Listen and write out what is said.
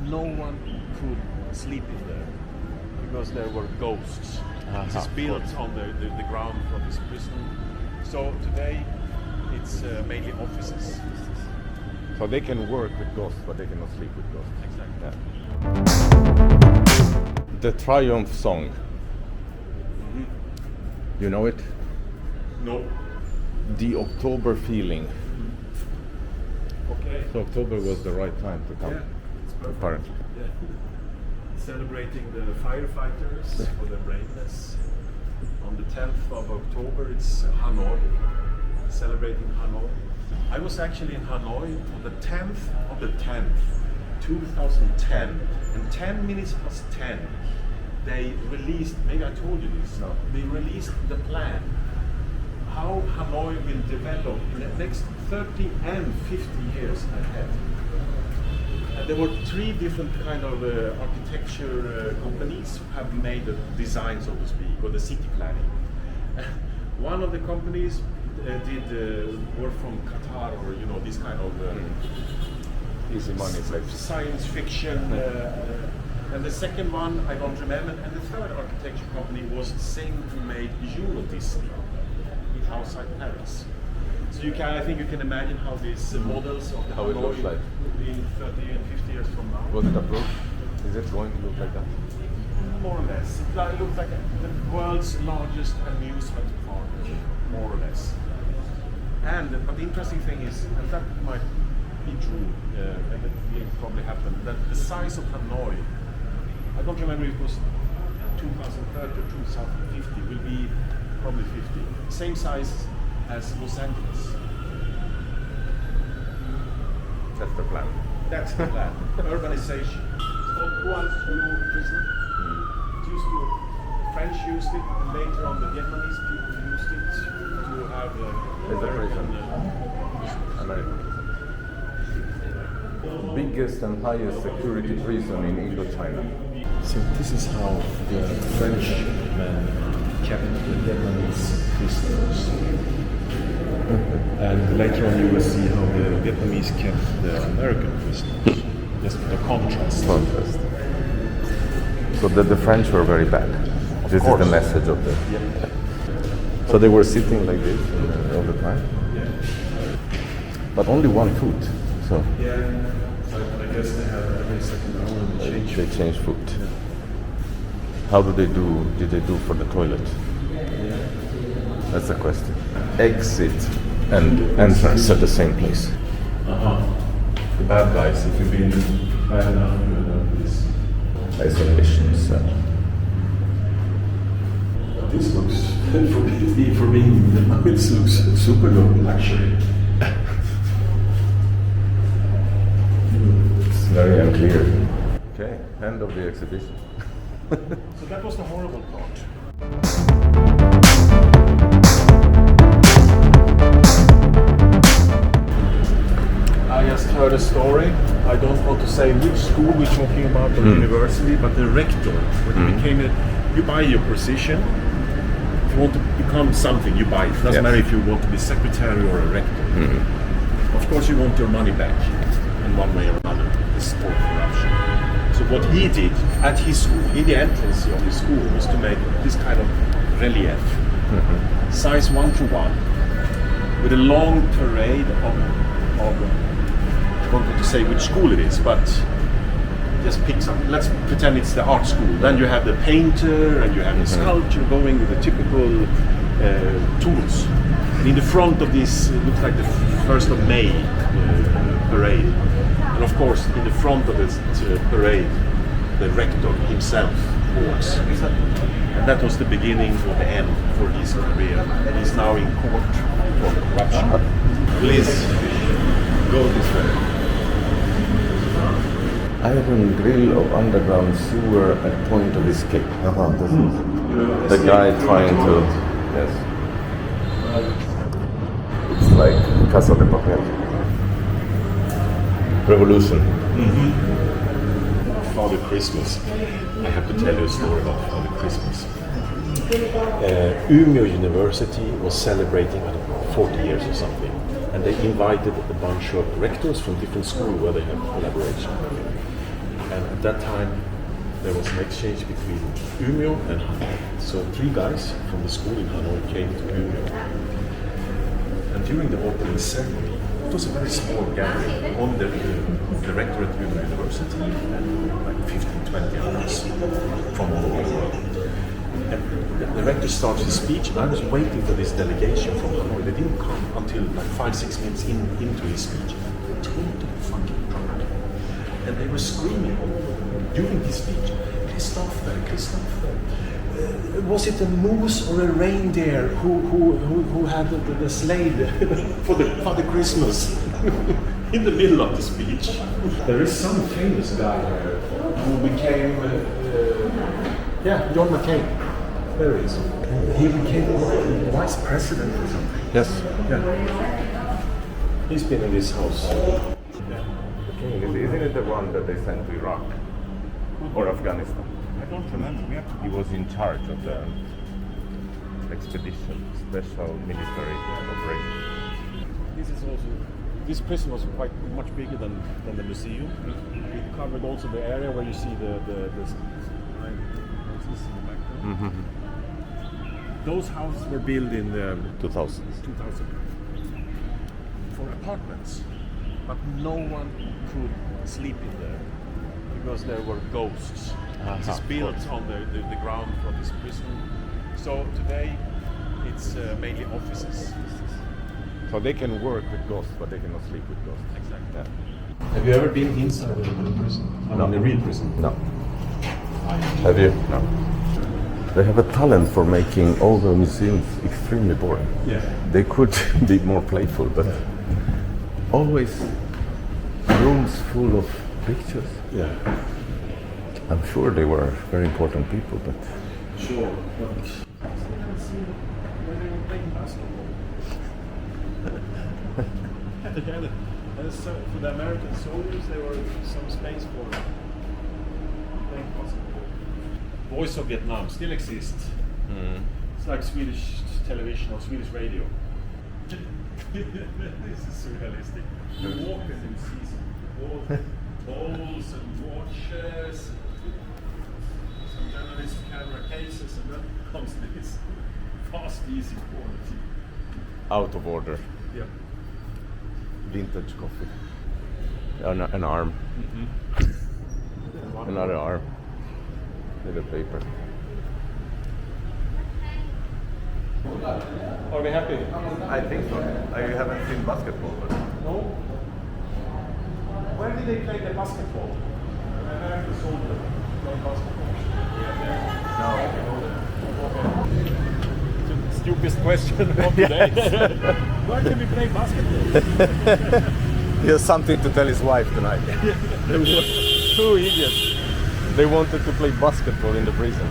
no one could sleep in there because there were ghosts. This is built on the ground from this prison. So today it's mainly offices. So they can work with ghosts, but they cannot sleep with ghosts. Exactly. Yeah. The Triumph song. You know it? No. The October feeling. Okay. So October was the right time to come. Yeah, it's perfect. Apparently. Yeah. Celebrating the firefighters for the braveness. On the 10th of October, it's Hanoi. Celebrating Hanoi. I was actually in Hanoi on the 10th of the 10th, 2010, and 10 minutes past 10, they released, maybe I told you this, No. they released the plan, how Hanoi will develop in the next 30 and 50 years ahead. And there were 3 different kind of architecture companies who have made the design, so to speak, or the city planning. One of the companies did work from Qatar, or this kind of Easy money place. science fiction. And the second one I don't remember. And the third architecture company was the same who made Euro Disney outside Paris. So I think you can imagine how these models of the How it looks Hanoi like. will be in 30 and 50 years from now. Was it approved? Is it going to look like that? More or less. It looks like the world's largest amusement park, more or less. But the interesting thing is, and that might be true, and it will probably happen, that the size of Hanoi, I don't remember if it was 2030 or 2050, will be probably 50. Same size as Los Angeles. That's the plan. That's the plan. Urbanization. It's called colonial-era prison. It used to, French used it, and later on the Vietnamese people used it to have American. Biggest and highest security prison in Indochina. So this is how the Frenchmen kept the Vietnamese prisoners. And later on you will see how the Vietnamese kept the American prisoners. Just the contrast. So the French were very bad. This is the message of the... Yeah. So they were sitting like this all the time? Yeah. But only 1 foot. So Yeah. So I guess they have every second hour they change foot. How did they do for the toilet? Yeah. That's the question. Exit and entrance at the same place. The bad guys, if you've been bad enough, you know this. Isolation cell. This looks, for being, it looks super luxury. It's very unclear. Okay, end of the exhibition. So that was the horrible part. I just heard a story. I don't want to say which school we're talking about or university, but the rector, when he became you buy your position. If you want to become something, you buy it. It doesn't matter if you want to be secretary or a rector. Of course, you want your money back in one way or another. This is called corruption. So what he did at his school, in the entrance of his school, was to make this kind of relief, size 1:1, with a long parade of I don't want to say which school it is, but just pick something. Let's pretend it's the art school. Then you have the painter and you have the sculptor going with the typical tools. And in the front of this, it looks like the 1st of May parade. And of course, in the front of this parade, the rector himself walks. And that was the beginning or the end for his career. And he's now in court for corruption. Please, go this way. Iron grill of underground sewer at point of escape. This is the guy trying to... Yes. It's like Casa de Papel. Revolution. Father Christmas. I have to tell you a story about Father Christmas. Umeå University was celebrating 40 years or something, and they invited a bunch of rectors from different schools where they have collaboration. And at that time, there was an exchange between Umeå and Hanoi. So 3 guys from the school in Hanoi came to Umeå. And during the opening ceremony, it was a very small gathering, only the rector at Umeå University and like 15, 20 others from all over the world. And the rector started his speech, and I was waiting for this delegation from Hanoi. They didn't come until like 5-6 minutes into his speech. Totally fucking drunk. And they were screaming during his speech, Christopher, Christopher. Was it a moose or a reindeer who had the sleigh for the Father Christmas in the middle of the speech? There is some famous guy here who became, John McCain. There he is. He became vice president or something. Yes. Yeah. He's been in this house. Isn't it the one that they sent to Iraq or Afghanistan? I don't remember. We have to. He was in charge of the expedition, special military operation. This prison was quite much bigger than the museum. It covered also the area where you see the Those houses were built in the 2000s. 2000 for apartments, but no one could sleep in there because there were ghosts. This is built on the ground for this prison. So today it's mainly offices. So they can work with ghosts, but they cannot sleep with ghosts. Exactly. Yeah. Have you ever been inside the prison? No. The real prison? No. Have you? No. They have a talent for making all the museums extremely boring. Yeah. They could be more playful, but always rooms full of pictures. Yeah. I'm sure they were very important people, but Sure. But I haven't seen where they were playing basketball. For the American soldiers, there were some space for playing basketball. Voice of Vietnam still exists. It's like Swedish television or Swedish radio. This is surrealistic. You walk and you see some balls and watches. Some journalist camera cases, and then comes this fast, easy quality. out of order. Yeah. Vintage coffee. An arm. Another arm. With a paper. Are we happy? I think so. I haven't seen basketball, but No. Where did they play the basketball? American soldier play basketball. Stupidest question of the day. Where can we play basketball? he has something to tell his wife tonight. Two idiots. They wanted to play basketball in the prison.